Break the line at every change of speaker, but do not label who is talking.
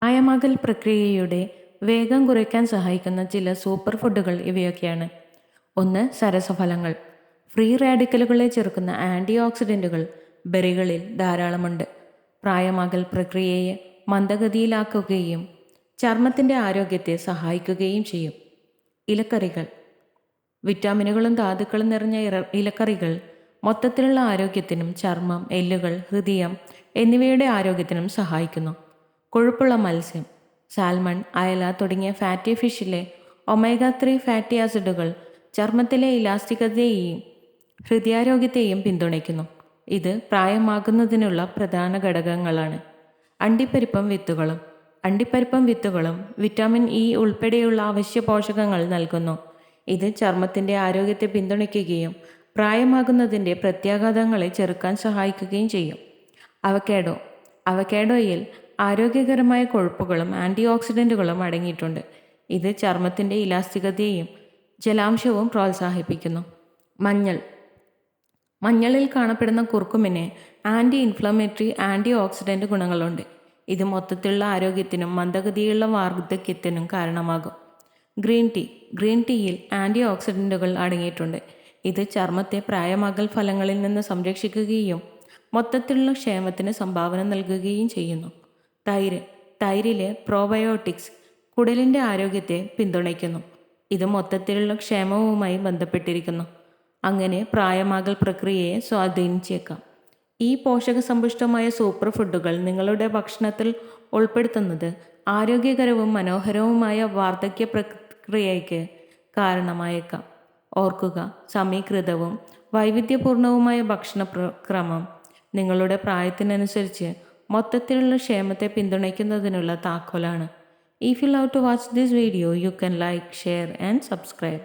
പ്രായമാകൽ പ്രക്രിയയുടെ വേഗം കുറയ്ക്കാൻ സഹായിക്കുന്ന ചില സൂപ്പർ ഫുഡുകൾ ഇവയൊക്കെയാണ്. 1. സരസഫലങ്ങൾ. ഫ്രീ റാഡിക്കലുകളെ ചെറുക്കുന്ന ആൻറ്റി ഓക്സിഡൻറ്റുകൾ ബെറികളിൽ ധാരാളമുണ്ട്. പ്രായമാകൽ പ്രക്രിയയെ മന്ദഗതിയിലാക്കുകയും ചർമ്മത്തിൻ്റെ ആരോഗ്യത്തെ സഹായിക്കുകയും ചെയ്യും. ഇലക്കറികൾ. വിറ്റാമിനുകളും ധാതുക്കളും നിറഞ്ഞ ഇലക്കറികൾ മൊത്തത്തിലുള്ള ആരോഗ്യത്തിനും ചർമ്മം, എല്ലുകൾ, ഹൃദയം എന്നിവയുടെ ആരോഗ്യത്തിനും സഹായിക്കുന്നു. കൊഴുപ്പുള്ള മത്സ്യം. സാൽമൺ, അയല തുടങ്ങിയ ഫാറ്റി ഫിഷിലെ ഒമേഗ 3 ഫാറ്റി ആസിഡുകൾ ചർമ്മത്തിലെ ഇലാസ്റ്റികതയെയും ഹൃദയാരോഗ്യത്തെയും പിന്തുണയ്ക്കുന്നു. ഇത് പ്രായമാകുന്നതിനുള്ള പ്രധാന ഘടകങ്ങളാണ്. അണ്ടിപ്പരിപ്പും വിത്തുകളും. അണ്ടിപ്പരിപ്പും വിത്തുകളും വിറ്റാമിൻ ഇ ഉൾപ്പെടെയുള്ള അവശ്യ പോഷകങ്ങൾ നൽകുന്നു. ഇത് ചർമ്മത്തിൻ്റെ ആരോഗ്യത്തെ പിന്തുണയ്ക്കുകയും പ്രായമാകുന്നതിൻ്റെ പ്രത്യാഘാതങ്ങളെ ചെറുക്കാൻ സഹായിക്കുകയും ചെയ്യും. അവക്കാഡോ. അവക്കാഡോയിൽ ആരോഗ്യകരമായ കൊഴുപ്പുകളും ആൻറ്റി ഓക്സിഡൻറ്റുകളും അടങ്ങിയിട്ടുണ്ട്. ഇത് ചർമ്മത്തിൻ്റെ ഇലാസ്റ്റികതയെയും ജലാംശവും പ്രോത്സാഹിപ്പിക്കുന്നു. മഞ്ഞൾ. മഞ്ഞളിൽ കാണപ്പെടുന്ന കുർക്കുമിന് ആൻറ്റി ഇൻഫ്ലമേറ്ററി, ആൻറ്റി ഓക്സിഡൻറ്റ് ഗുണങ്ങളുണ്ട്. ഇത് മൊത്തത്തിലുള്ള ആരോഗ്യത്തിനും മന്ദഗതിയുള്ള വാർദ്ധക്യത്തിനും കാരണമാകും. Green tea. ഗ്രീൻ ടീയിൽ ആൻറ്റി ഓക്സിഡൻറ്റുകൾ അടങ്ങിയിട്ടുണ്ട്. ഇത് ചർമ്മത്തെ പ്രായമാകൽ ഫലങ്ങളിൽ നിന്ന് സംരക്ഷിക്കുകയും മൊത്തത്തിലുള്ള ക്ഷേമത്തിന് സംഭാവന നൽകുകയും ചെയ്യുന്നു. തൈര്. തൈരിലെ പ്രോബയോട്ടിക്സ് കുടലിൻ്റെ ആരോഗ്യത്തെ പിന്തുണയ്ക്കുന്നു. ഇത് മൊത്തത്തിലുള്ള ക്ഷേമവുമായി ബന്ധപ്പെട്ടിരിക്കുന്നു. അങ്ങനെ പ്രായമാകൽ പ്രക്രിയയെ സ്വാധീനിച്ചേക്കാം. ഈ പോഷകസമ്പുഷ്ടമായ സൂപ്പർ ഫുഡുകൾ നിങ്ങളുടെ ഭക്ഷണത്തിൽ ഉൾപ്പെടുത്തുന്നത് ആരോഗ്യകരവും മനോഹരവുമായ വാർദ്ധക്യ പ്രക്രിയയ്ക്ക് കാരണമായേക്കാം. ഓർക്കുക, സമീകൃതവും വൈവിധ്യപൂർണവുമായ ഭക്ഷണക്രമം നിങ്ങളുടെ പ്രായത്തിനനുസരിച്ച് മൊത്തത്തിലുള്ള ക്ഷേമത്തെ പിന്തുണയ്ക്കുന്നതിനുള്ള താക്കോലാണ്. If you love to watch this video, you can like, share and subscribe.